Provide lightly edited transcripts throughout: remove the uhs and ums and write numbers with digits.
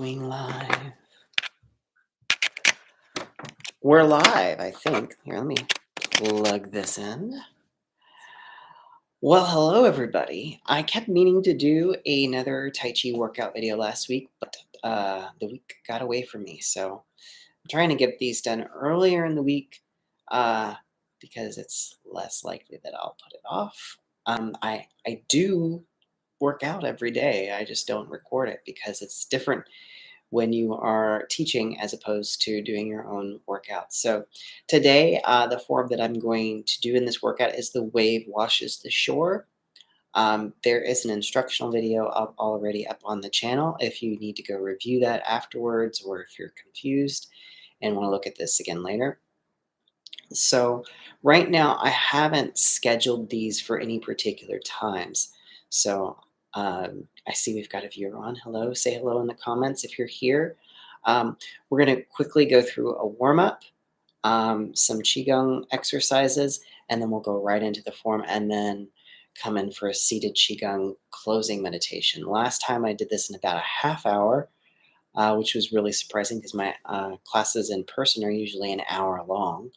Going live. We're live, I think. Here, let me plug this in. Well, hello, everybody. I kept meaning to do another Tai Chi workout video last week, but the week got away from me. So I'm trying to get these done earlier in the week because it's less likely that I'll put it off. I do work out every day. I just don't record it because it's different when you are teaching as opposed to doing your own workout. So today, the form that I'm going to do in this workout is the wave washes the shore. There is an instructional video already up on the channel if you need to go review that afterwards or if you're confused and want to look at this again later. So right now, I haven't scheduled these for any particular times. So I see we've got a viewer on. Hello, say hello in the comments if you're here. We're going to quickly go through a warm-up, some Qigong exercises, and then we'll go right into the form and then come in for a seated Qigong closing meditation. Last time I did this in about a half hour, which was really surprising because my classes in person are usually an hour long,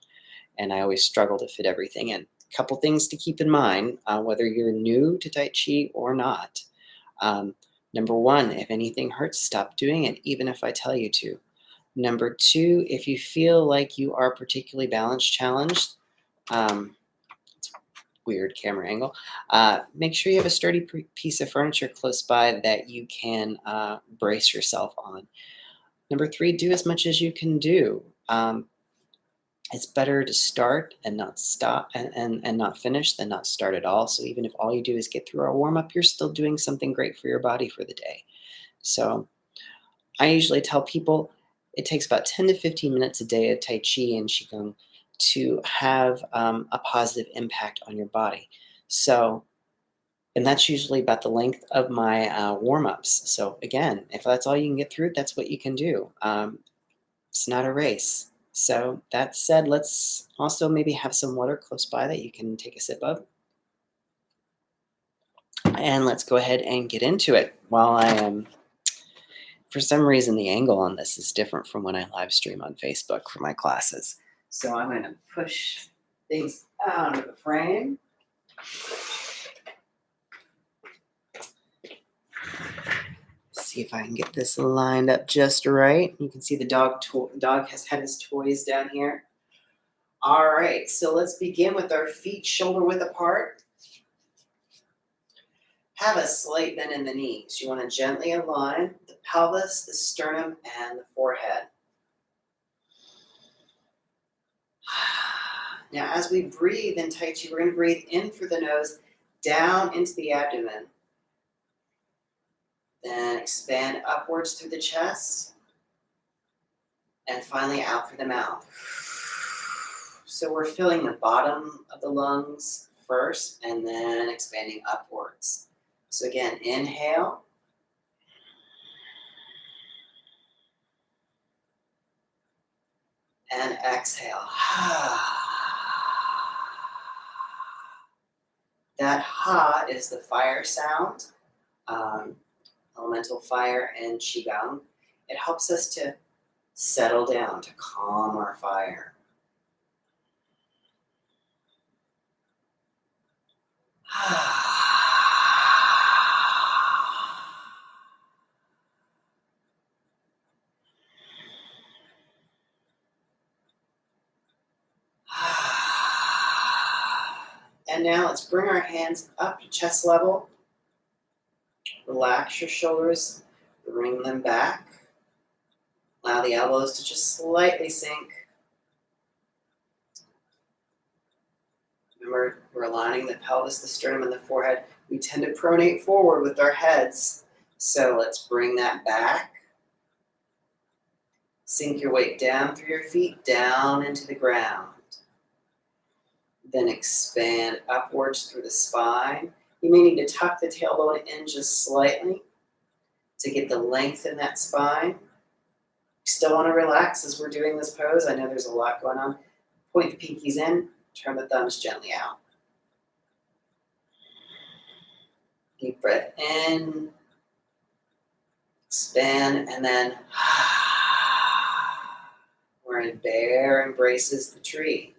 and I always struggle to fit everything in. A couple things to keep in mind, whether you're new to Tai Chi or not. Number one, if anything hurts, stop doing it, even if I tell you to. Number two, if you feel like you are particularly balance challenged, it's weird camera angle, make sure you have a sturdy piece of furniture close by that you can brace yourself on. Number three, do as much as you can do. It's better to start and not stop and not finish than not start at all. So even if all you do is get through our warm-up, you're still doing something great for your body for the day. So I usually tell people it takes about 10 to 15 minutes a day of Tai Chi and Qigong to have a positive impact on your body. So, and that's usually about the length of my warm-ups. So again, if that's all you can get through, that's what you can do. It's not a race. So that said, let's also maybe have some water close by that you can take a sip of. And let's go ahead and get into it. While I am, for some reason, the angle on this is different from when I live stream on Facebook for my classes. So I'm going to push things out of the frame. See if I can get this lined up just right. You can see the dog has had his toys down here. All right, so let's begin with our feet shoulder width apart. Have a slight bend in the knees. You want to gently align the pelvis, the sternum, and the forehead. Now, as we breathe in Tai Chi, we're going to breathe in through the nose, down into the abdomen. Then expand upwards through the chest. And finally out through the mouth. So we're filling the bottom of the lungs first and then expanding upwards. So again, inhale. And exhale. That ha is the fire sound, elemental fire and Qigong. It helps us to settle down, to calm our fire. And now let's bring our hands up to chest level. Relax your shoulders, bring them back. Allow the elbows to just slightly sink. Remember, we're aligning the pelvis, the sternum, and the forehead. We tend to pronate forward with our heads. So let's bring that back. Sink your weight down through your feet, down into the ground. Then expand upwards through the spine. You may need to tuck the tailbone in just slightly to get the length in that spine. You still want to relax as we're doing this pose. I know there's a lot going on. Point the pinkies in, turn the thumbs gently out. Deep breath in. Spin, and then wherein bear embraces the tree.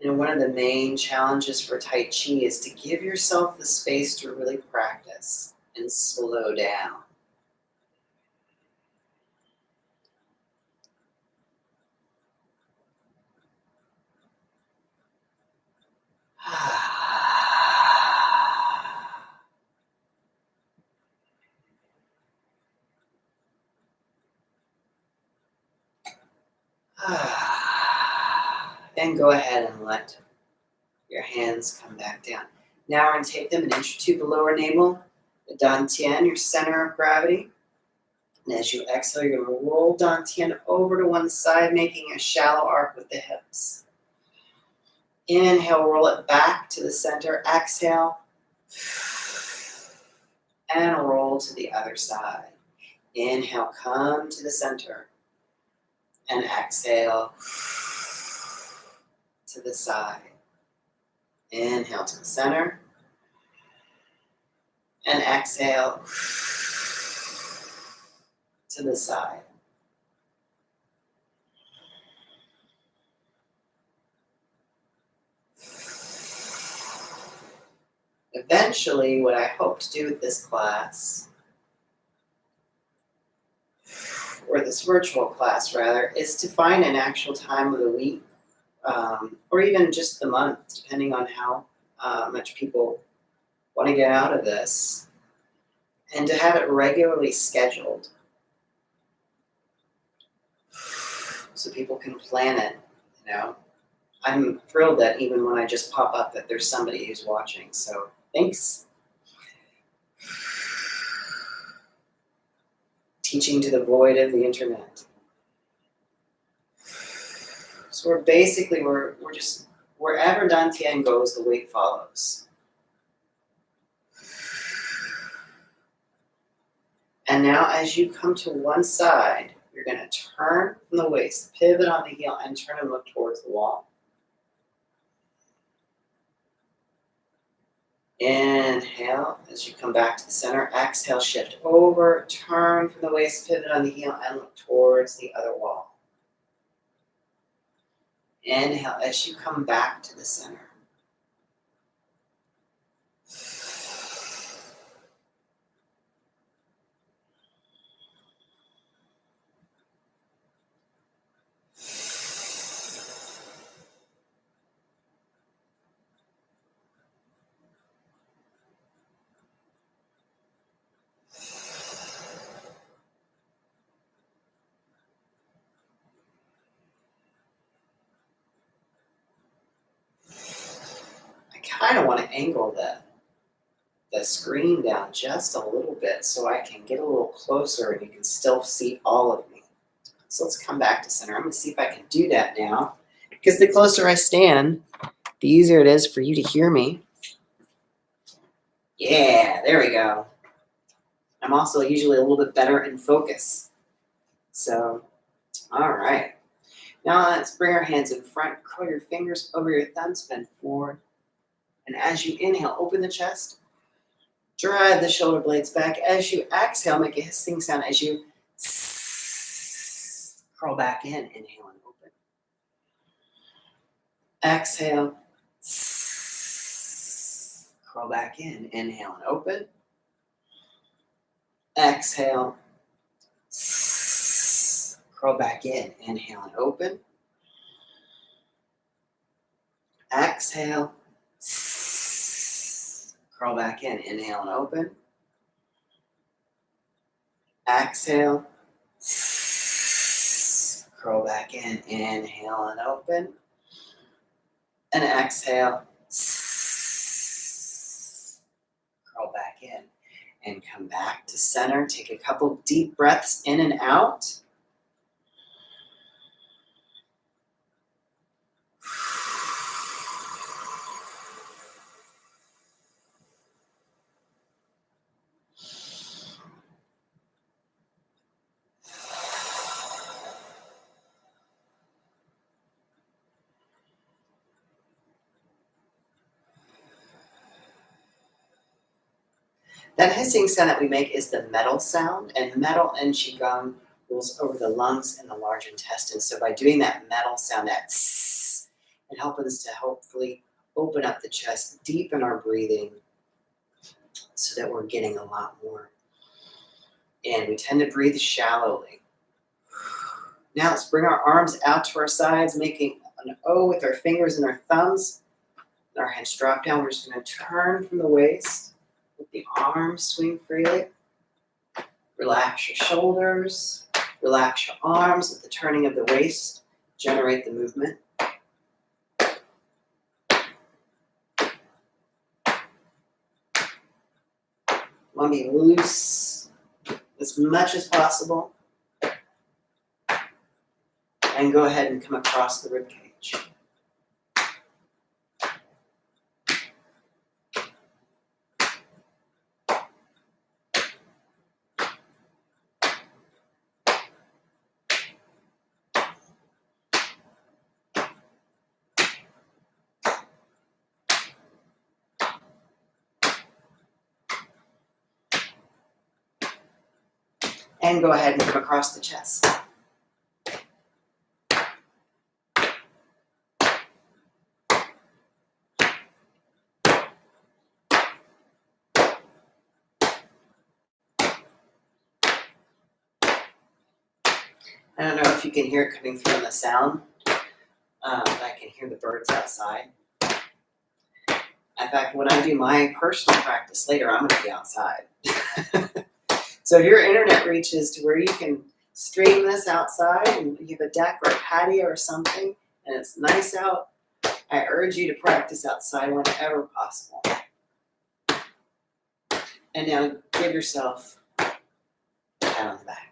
And one of the main challenges for Tai Chi is to give yourself the space to really practice and slow down. Then go ahead and let your hands come back down. Now we're going to take them an inch or two below our navel, the Dantian, your center of gravity. And as you exhale, you're going to roll Dantian over to one side, making a shallow arc with the hips. Inhale, roll it back to the center. Exhale. And roll to the other side. Inhale, come to the center. And exhale to the side. Inhale to the center. And exhale to the side. Eventually, what I hope to do with this class, or this virtual class rather, is to find an actual time of the week, or even just the month, depending on how much people want to get out of this, and to have it regularly scheduled so people can plan it, you know. I'm thrilled that even when I just pop up that there's somebody who's watching, so thanks. Teaching to the void of the internet. So we're just, wherever Dantian goes, the weight follows. And now as you come to one side, you're going to turn from the waist, pivot on the heel, and turn and look towards the wall. Inhale as you come back to the center. Exhale, shift over, turn from the waist, pivot on the heel, and look towards the other wall. Inhale as you come back to the center. I kind of want to angle the screen down just a little bit so I can get a little closer and you can still see all of me. So let's come back to center. I'm going to see if I can do that now, because the closer I stand, the easier it is for you to hear me. Yeah, there we go. I'm also usually a little bit better in focus. So, all right. Now let's bring our hands in front, curl your fingers over your thumbs, bend forward. And as you inhale, open the chest, drive the shoulder blades back. As you exhale, make a hissing sound as you curl back in. Inhale and open. Exhale. Curl back in. Inhale and open. Exhale. Curl back in. Inhale and open. Exhale. Curl back in. Inhale and open. Exhale. Curl back in. Inhale and open. And exhale. Curl back in. And come back to center. Take a couple deep breaths in and out. That hissing sound that we make is the metal sound, and metal in Qigong rules over the lungs and the large intestine. So by doing that metal sound, that tss, it helps us to hopefully open up the chest, deepen our breathing so that we're getting a lot more. And we tend to breathe shallowly. Now let's bring our arms out to our sides, making an O with our fingers and our thumbs. Our hands drop down. We're just going to turn from the waist. Let the arms swing freely. Relax your shoulders. Relax your arms with the turning of the waist. Generate the movement. Want to be loose as much as possible. And go ahead and come across the rib cage. And go ahead and come across the chest. I don't know if you can hear it coming through in the sound, but I can hear the birds outside. In fact, when I do my personal practice later, I'm going to be outside. So if your internet reaches to where you can stream this outside and you have a deck or a patio or something and it's nice out, I urge you to practice outside whenever possible. And now give yourself a pat on the back.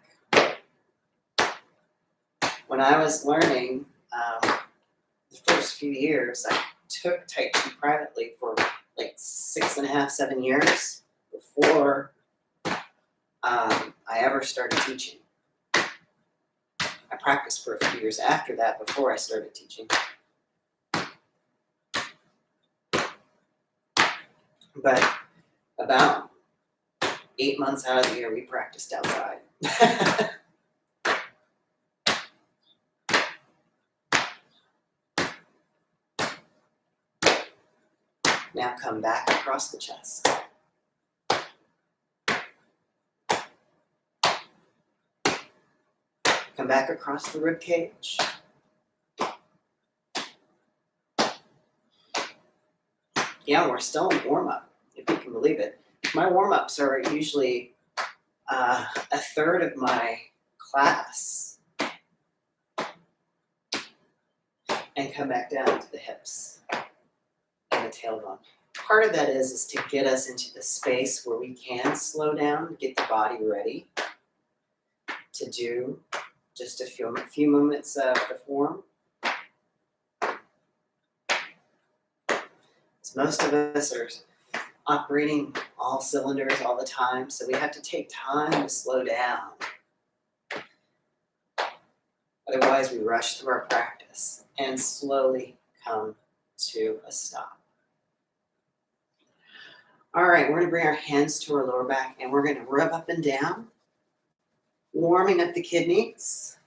When I was learning the first few years, I took Tai Chi privately for like 6.5, 7 years before I ever started teaching. I practiced for a few years after that before I started teaching. But about 8 months out of the year, we practiced outside. Now come back across the chest. Come back across the rib cage. Yeah, we're still in warm-up, if you can believe it. My warm-ups are usually a third of my class. And come back down to the hips and the tailbone. Part of that is to get us into the space where we can slow down, get the body ready to do just a few movements of the form. So most of us are operating all cylinders all the time, so we have to take time to slow down. Otherwise, we rush through our practice and slowly come to a stop. All right, we're going to bring our hands to our lower back and we're going to rub up and down, warming up the kidneys.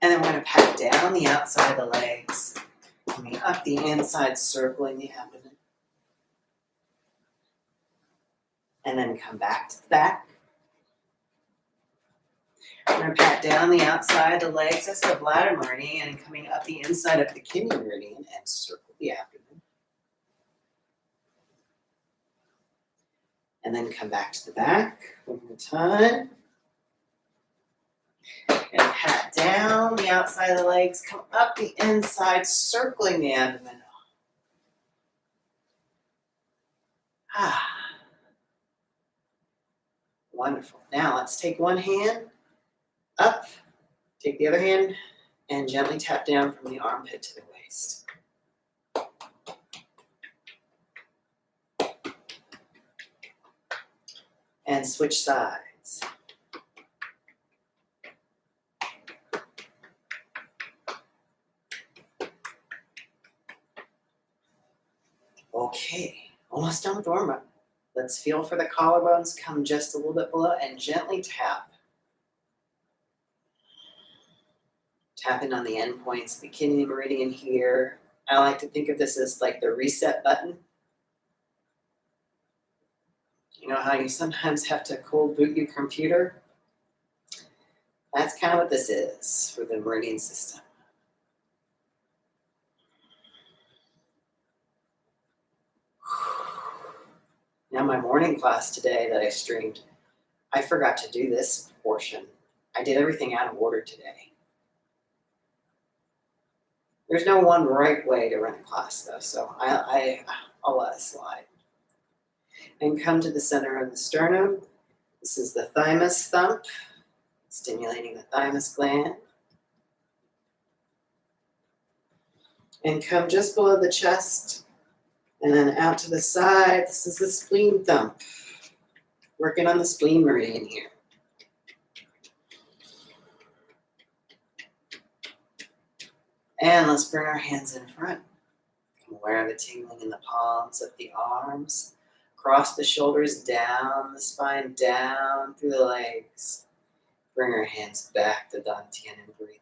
And then we're going to pat down the outside of the legs, coming up the inside, circling the abdomen. And then come back to the back. We're going to pat down the outside of the legs, that's the bladder meridian, and coming up the inside of the kidney meridian and circle the abdomen. And then come back to the back one more time. And pat down the outside of the legs, come up the inside, circling the abdomen. Wonderful. Now let's take one hand up, take the other hand, and gently tap down from the armpit to the waist. And switch sides. Okay, almost done with warm up. Let's feel for the collarbones, come just a little bit below, and gently tap. Tapping on the end points, the kidney meridian here. I like to think of this as like the reset button. You know how you sometimes have to cold boot your computer? That's kind of what this is for the meridian system. Now, my morning class today that I streamed, I forgot to do this portion. I did everything out of order today. There's no one right way to run a class, though, so I'll let it slide. And come to the center of the sternum. This is the thymus thump, stimulating the thymus gland. And come just below the chest, and then out to the side. This is the spleen thump, working on the spleen meridian here. And let's bring our hands in front. I'm aware of the tingling in the palms of the arms. Cross the shoulders, down the spine, down through the legs. Bring our hands back to Dantian and breathe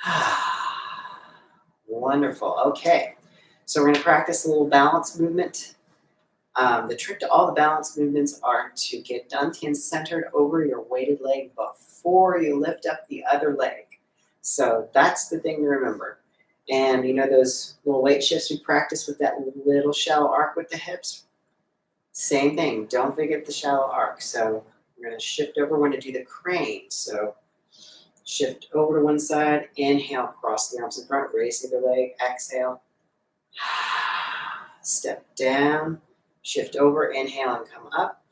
in. Wonderful. Okay, so we're going to practice a little balance movement. The trick to all the balance movements are to get Dantian centered over your weighted leg before you lift up the other leg. So that's the thing to remember. And you know those little weight shifts we practice with that little shallow arc with the hips? Same thing. Don't forget the shallow arc. So we're going to shift over. We're going to do the crane. So shift over to one side. Inhale, cross the arms in front. Raise the other leg. Exhale. Step down. Shift over. Inhale and come up.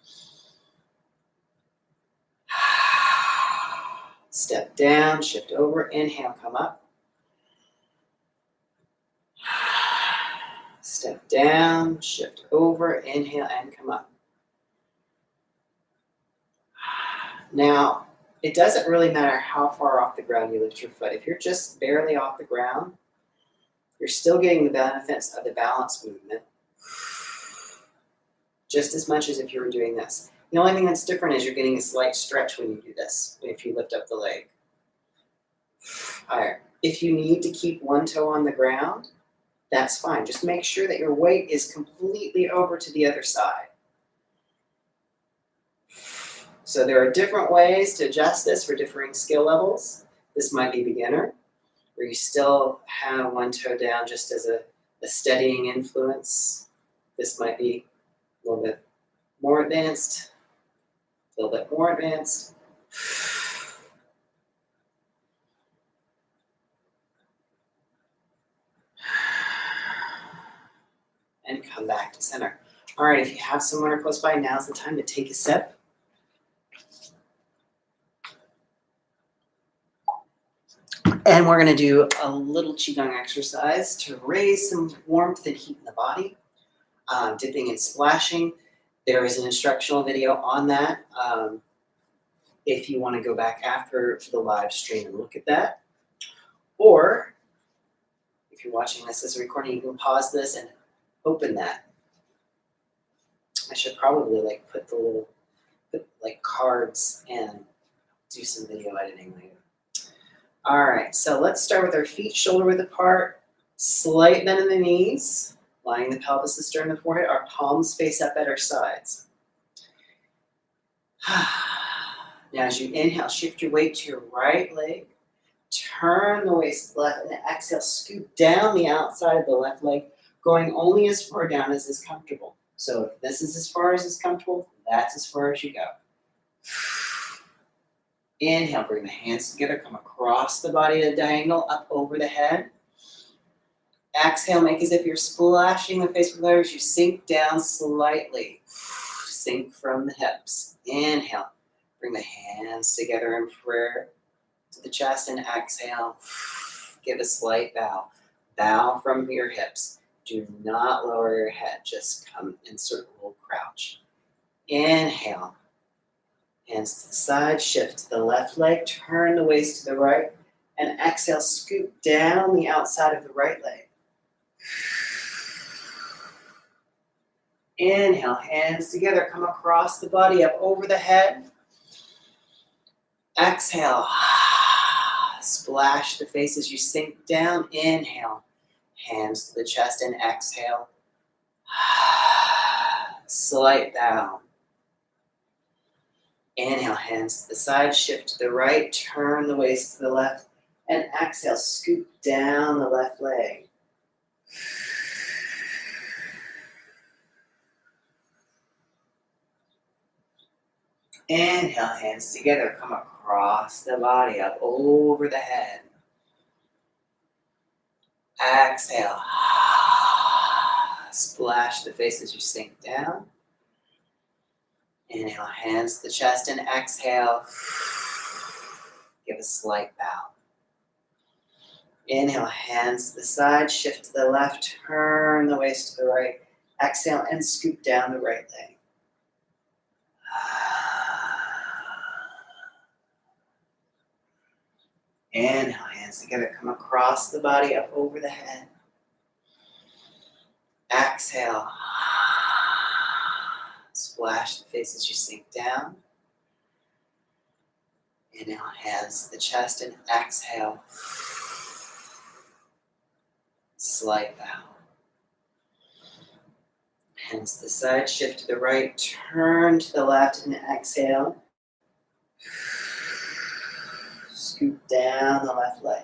Step down. Shift over. Inhale, come up. Step down, shift over, inhale, and come up. Now, it doesn't really matter how far off the ground you lift your foot. If you're just barely off the ground, you're still getting the benefits of the balance movement just as much as if you were doing this. The only thing that's different is you're getting a slight stretch when you do this, if you lift up the leg. All right. If you need to keep one toe on the ground, that's fine. Just make sure that your weight is completely over to the other side. So there are different ways to adjust this for differing skill levels. This might be beginner, where you still have one toe down just as a steadying influence. This might be a little bit more advanced, a little bit more advanced. And come back to center. All right, if you have someone close by, now's the time to take a sip. And we're going to do a little Qigong exercise to raise some warmth and heat in the body. Dipping and splashing. There is an instructional video on that. If you want to go back after the live stream and look at that. Or if you're watching this as a recording, you can pause this and open that. I should probably put cards and do some video editing later. All right, so let's start with our feet shoulder width apart, slight bend in the knees, lining the pelvis, the sternum, the forehead. Our palms face up at our sides. Now as you inhale, shift your weight to your right leg, turn the waist left, and exhale, scoot down the outside of the left leg, going only as far down as is comfortable. So if this is as far as is comfortable, that's as far as you go. Inhale, bring the hands together, come across the body at a diagonal, up over the head. Exhale, make as if you're splashing the face with air as you sink down slightly. Sink from the hips. Inhale, bring the hands together in prayer to the chest, and exhale, give a slight bow. Bow from your hips. Do not lower your head, just come insert a little crouch. Inhale, hands to the side, shift to the left leg, turn the waist to the right, And exhale, scoop down the outside of the right leg. Inhale, hands together, come across the body up over the head. Exhale, splash the face as you sink down. Inhale, hands to the chest and exhale. Slight bow. Inhale, hands to the side, shift to the right, turn the waist to the left, and exhale, scoop down the left leg. Inhale, hands together, come across the body up over the head. Exhale, splash the face as you sink down. Inhale, hands to the chest, and exhale, give a slight bow. Inhale, hands to the side, shift to the left, turn the waist to the right. Exhale and scoop down the right leg. Inhale, hands together, come across the body up over the head. Exhale, splash the face as you sink down. Inhale, hands to the chest, and exhale, slight bow. Hands to the side, shift to the right, turn to the left, and exhale. Scoop down the left leg.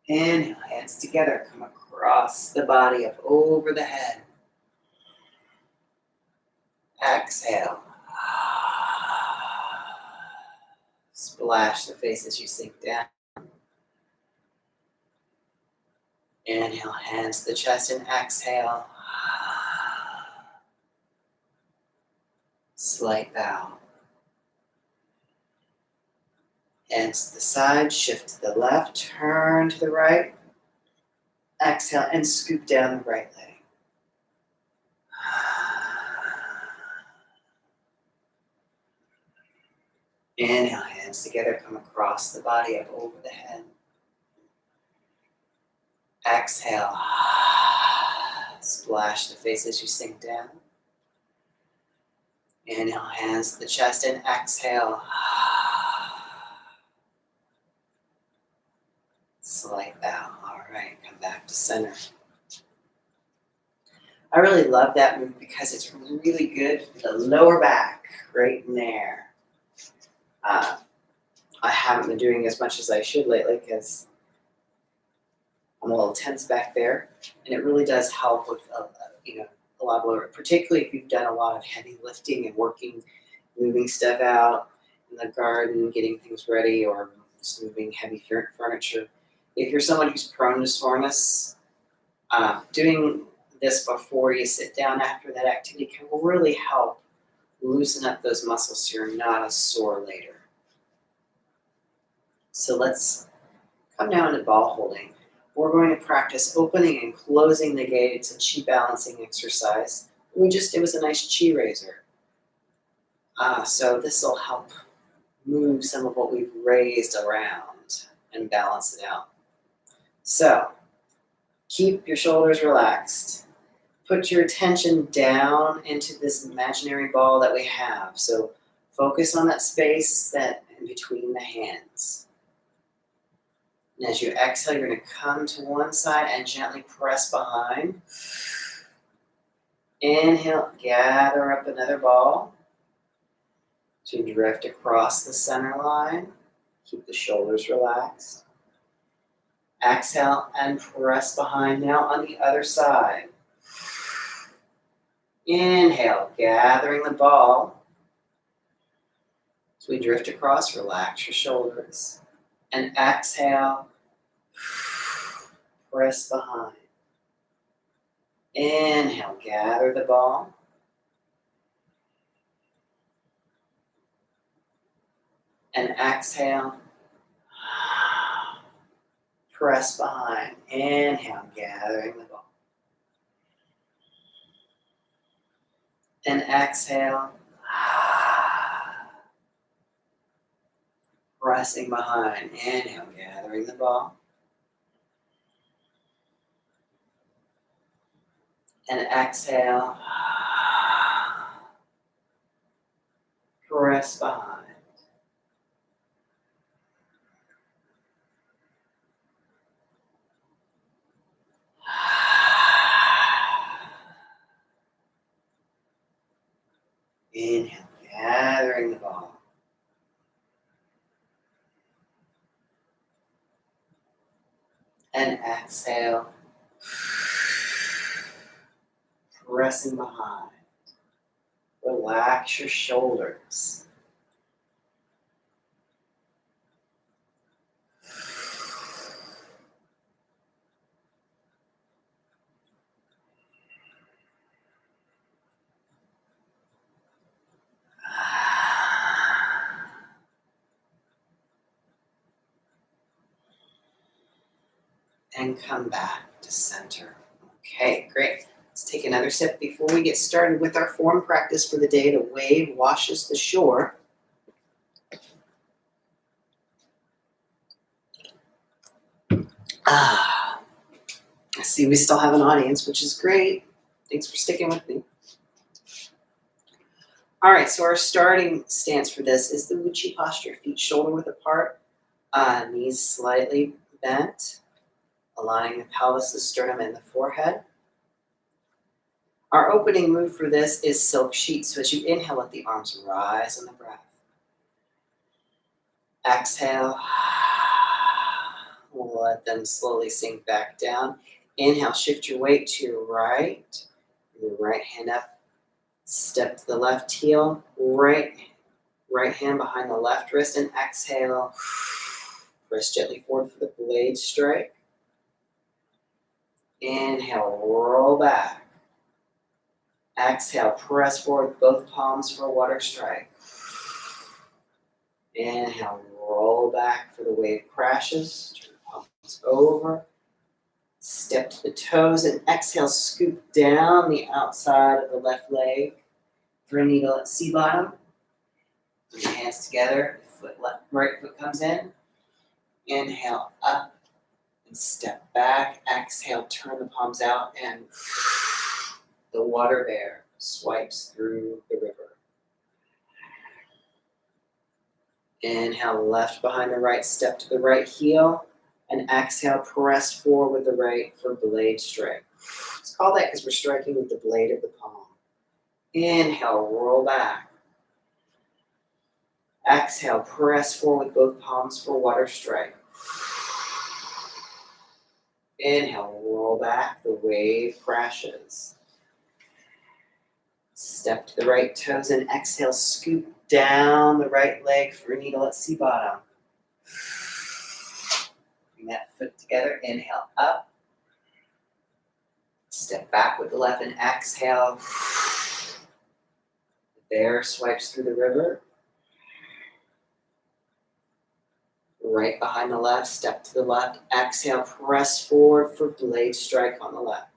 Inhale, hands together, come across the body up over the head. Exhale. Splash the face as you sink down. Inhale, hands to the chest, and exhale. Slight bow. Hands to the side, shift to the left, turn to the right. Exhale and scoop down the right leg. Inhale, hands together, come across the body up over the head. Exhale. Splash the face as you sink down. Inhale, hands to the chest, and exhale. Slight bow. All right, come back to center. I really love that move because it's really good for the lower back, right in there. I haven't been doing as much as I should lately because I'm a little tense back there, and it really does help with a lot of lower, particularly if you've done a lot of heavy lifting and working, moving stuff out in the garden, getting things ready, or just moving heavy furniture. If you're someone who's prone to soreness, doing this before you sit down after that activity can really help loosen up those muscles so you're not as sore later. So let's come down to ball holding. We're going to practice opening and closing the gate. It's a chi balancing exercise. It was a nice chi raiser. So this will help move some of what we've raised around and balance it out. So keep your shoulders relaxed. Put your attention down into this imaginary ball that we have. So focus on that space that in between the hands. And as you exhale, you're going to come to one side and gently press behind. Inhale, gather up another ball. So you drift across the center line. Keep the shoulders relaxed. Exhale and press behind now on the other side. Inhale, gathering the ball. So we drift across, relax your shoulders. And exhale, press behind. Inhale, gather the ball. And exhale, press behind. Inhale, gathering the ball. And exhale, pressing behind. Inhale, gathering the ball. And exhale, press behind. Inhale, gathering the ball. And exhale, pressing behind. Relax your shoulders. And come back to center. Okay, great. Let's take another sip before we get started with our form practice for the day. The wave washes the shore. I see we still have an audience, which is great. Thanks for sticking with me. All right, so our starting stance for this is the Uchi posture. Feet shoulder width apart, knees slightly bent, aligning the pelvis, the sternum, and the forehead. Our opening move for this is silk sheet. So as you inhale, let the arms rise on the breath. Exhale. We'll let them slowly sink back down. Inhale, shift your weight to your right. Your right hand up. Step to the left heel. Right hand behind the left wrist. And exhale. Press gently forward for the blade strike. Inhale, roll back. Exhale, press forward both palms for a water strike. Inhale, roll back for the wave crashes. Turn the palms over. Step to the toes and exhale, scoop down the outside of the left leg for a needle at C-bottom. Put your hands together, right foot comes in. Inhale, up and step back. Exhale, turn the palms out and the water bear swipes through the river. Inhale, left behind the right, step to the right heel. And exhale, press forward with the right for blade strike. It's called that because we're striking with the blade of the palm. Inhale, roll back. Exhale, press forward with both palms for water strike. Inhale, roll back, the wave crashes. Step to the right toes and exhale, scoop down the right leg for a needle at C-bottom. Bring that foot together, inhale up. Step back with the left and exhale. The bear swipes through the river. Right behind the left, step to the left. Exhale, press forward for blade strike on the left.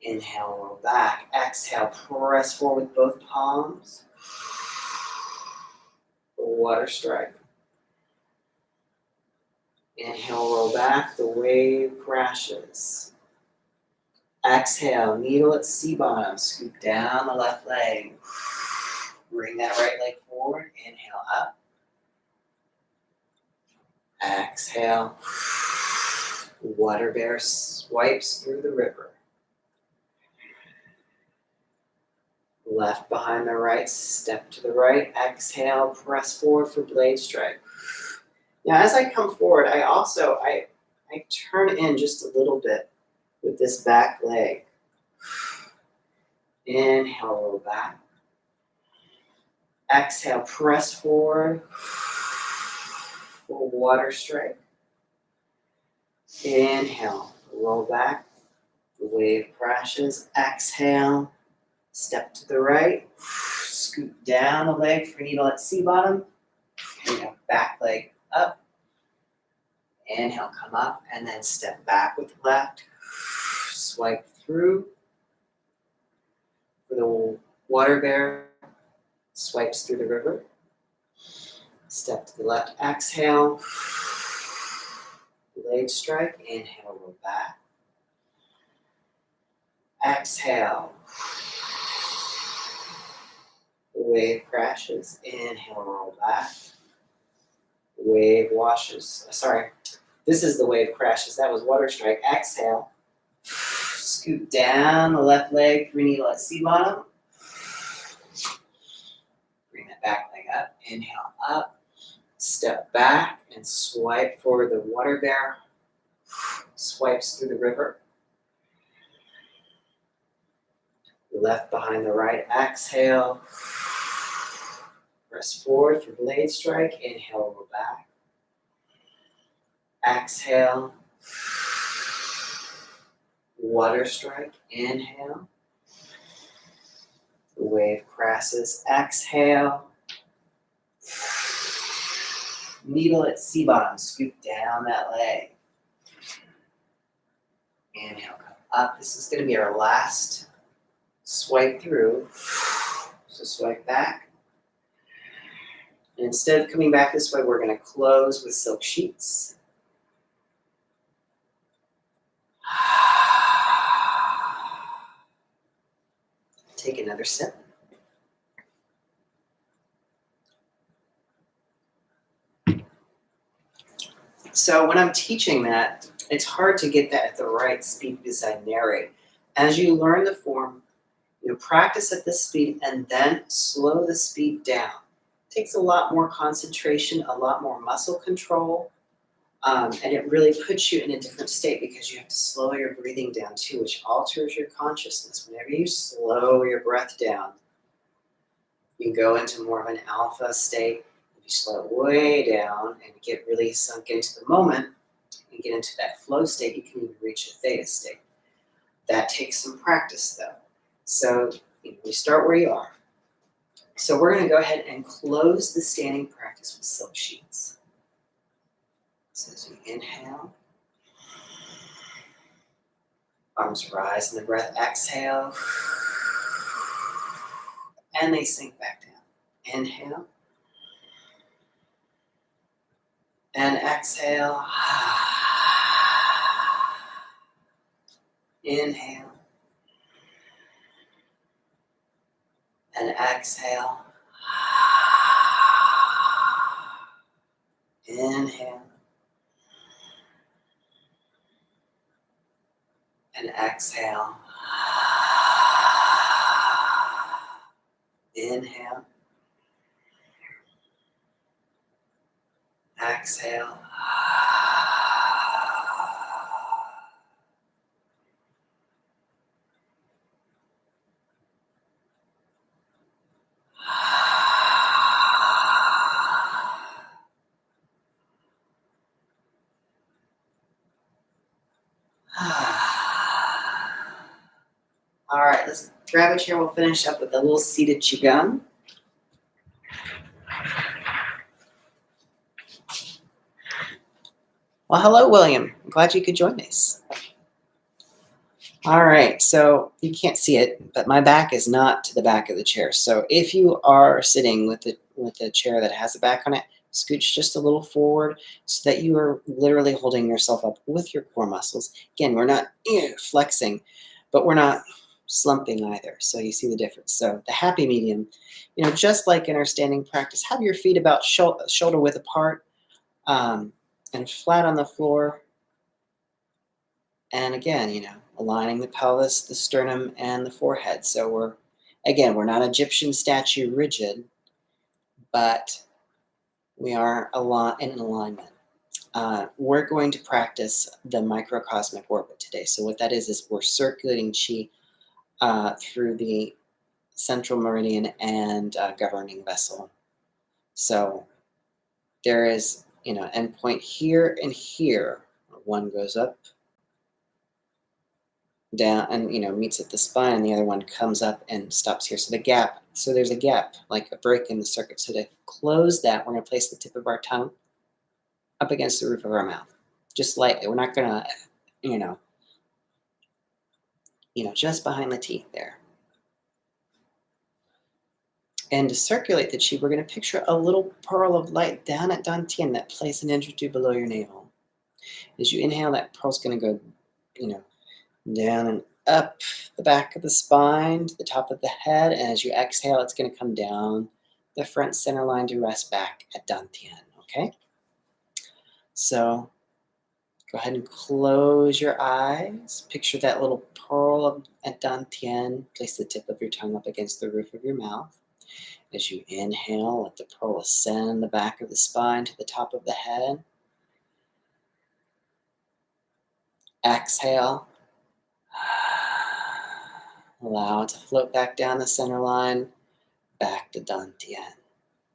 Inhale, roll back. Exhale, press forward with both palms. Water strike. Inhale, roll back. The wave crashes. Exhale, needle at C-bottom. Scoop down the left leg. Bring that right leg forward. Inhale up. Exhale. Water bear swipes through the river. Left behind the right, step to the right. Exhale, press forward for blade strike. Now, as I come forward, I turn in just a little bit with this back leg. Inhale, roll back. Exhale, press forward for water strike. Inhale, roll back. The wave crashes. Exhale, step to the right. Scoop down the leg for needle at C-bottom. Inhale, back leg up. Inhale, come up, and then step back with left. Swipe through for the water bear. swipes through the river. Step to the left, exhale. Blade strike, inhale, roll back. Exhale. Wave crashes, inhale, roll back. Wave washes, sorry, this is the wave crashes. That was water strike. Exhale. Scoot down the left leg, free needle at C-bottom. Bring that back leg up, inhale up. Step back and swipe for the water bear. Swipes through the river. Left behind the right, exhale. Press forward for blade strike, inhale, roll back. Exhale. Water strike, inhale. The wave crashes, exhale. Needle at C-bottom, scoop down that leg. Inhale, come up. This is going to be our last swipe through. So swipe back. And instead of coming back this way, we're going to close with silk sheets. Take another sip. So when I'm teaching that, it's hard to get that at the right speed because I narrate. As you learn the form, you practice at this speed and then slow the speed down. It takes a lot more concentration, a lot more muscle control, and it really puts you in a different state because you have to slow your breathing down too, which alters your consciousness. Whenever you slow your breath down, you go into more of an alpha state. If you slow it way down and get really sunk into the moment and get into that flow state, you can even reach a theta state. That takes some practice though. So you start where you are. So we're going to go ahead and close the standing practice with silk sheets. So as we inhale, arms rise in the breath, exhale, and they sink back down. Inhale, and exhale. Inhale, and exhale. Inhale, and exhale. Inhale, exhale. All right, let's grab a chair. We'll finish up with a little seated qigong. Well, hello, William. I'm glad you could join us. All right, so you can't see it, but my back is not to the back of the chair. So if you are sitting with the chair that has a back on it, scooch just a little forward so that you are literally holding yourself up with your core muscles. Again, we're not flexing, but we're not slumping either. So you see the difference. So the happy medium, just like in our standing practice, have your feet about shoulder width apart and flat on the floor. And again, aligning the pelvis, the sternum, and the forehead. So we're not Egyptian statue rigid, but we are in alignment. We're going to practice the microcosmic orbit today. So what that is we're circulating chi through the central meridian and governing vessel. So there is, endpoint here and here. One goes up, down, and meets at the spine, and the other one comes up and stops here. So there's a gap, like a break in the circuit. So to close that, we're going to place the tip of our tongue up against the roof of our mouth, just lightly. We're not going to, just behind the teeth there. And to circulate the chi, we're going to picture a little pearl of light down at Dantian that plays an inch or two below your navel. As you inhale, that pearl's going to go, you know, down and up the back of the spine to the top of the head. And as you exhale, it's going to come down the front center line to rest back at Dantian. Okay? So go ahead and close your eyes. Picture that little pearl at Dantian. Place the tip of your tongue up against the roof of your mouth. As you inhale, let the pearl ascend the back of the spine to the top of the head. Exhale. Allow it to float back down the center line, back to Dantian.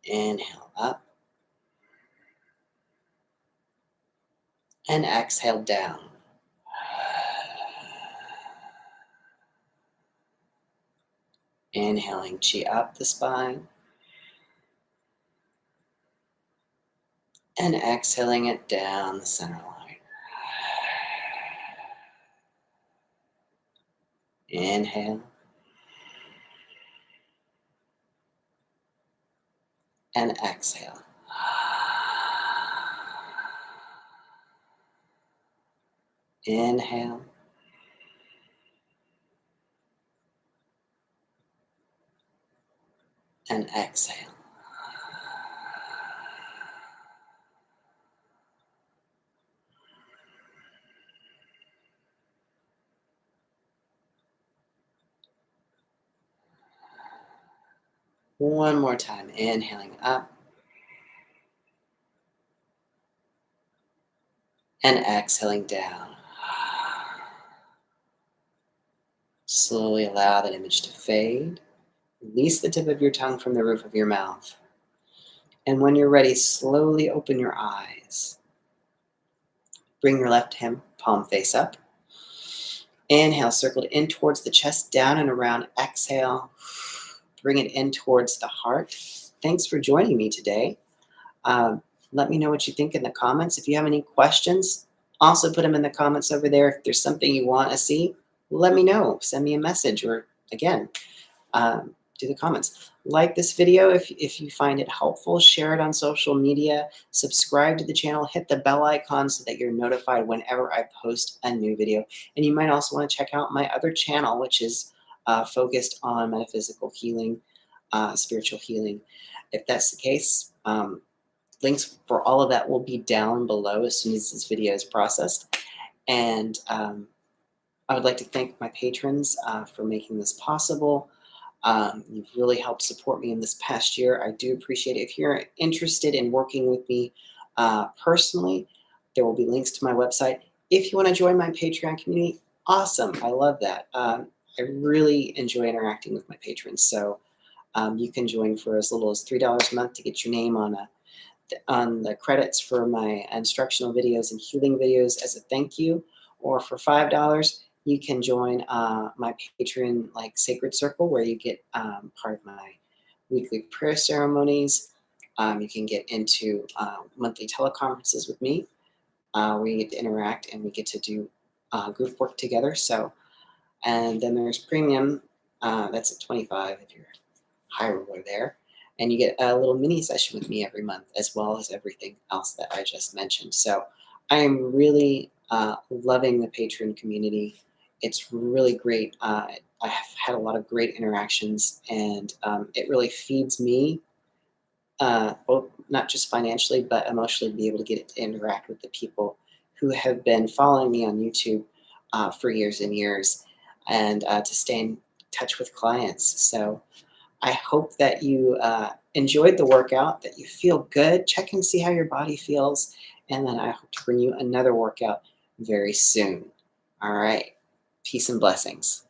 Inhale up. And exhale down. Inhaling chi up the spine. And exhaling it down the center line. Inhale. And exhale. Inhale. And exhale. One more time. Inhaling up. And exhaling down. Slowly allow that image to fade. Release the tip of your tongue from the roof of your mouth. And when you're ready, slowly open your eyes. Bring your left hand palm face up. Inhale, circle it in towards the chest, down and around. Exhale, bring it in towards the heart. Thanks for joining me today. Let me know what you think in the comments. If you have any questions, also put them in the comments over there. If there's something you want to see, let me know. Send me a message, or again, do the comments. Like this video if you find it helpful. Share it on social media. Subscribe to the channel. Hit the bell icon so that you're notified whenever I post a new video. And you might also want to check out my other channel, which is focused on metaphysical healing, spiritual healing. If that's the case, links for all of that will be down below as soon as this video is processed. And I would like to thank my patrons for making this possible. You've really helped support me in this past year. I do appreciate it. If you're interested in working with me personally, there will be links to my website. If you want to join my Patreon community, awesome. I love that. I really enjoy interacting with my patrons. So you can join for as little as $3 a month to get your name on the credits for my instructional videos and healing videos as a thank you. Or for $5, you can join my Patreon Sacred Circle, where you get part of my weekly prayer ceremonies. You can get into monthly teleconferences with me, where you get to interact and we get to do group work together. So, and then there's premium, that's at $25 if you're high roller there. And you get a little mini session with me every month, as well as everything else that I just mentioned. So I am really loving the Patreon community. It's really great. I have had a lot of great interactions, and it really feeds me, both not just financially, but emotionally, to be able to get it to interact with the people who have been following me on YouTube for years and years, and to stay in touch with clients. So I hope that you enjoyed the workout, that you feel good. Check and see how your body feels. And then I hope to bring you another workout very soon. All right. Peace and blessings.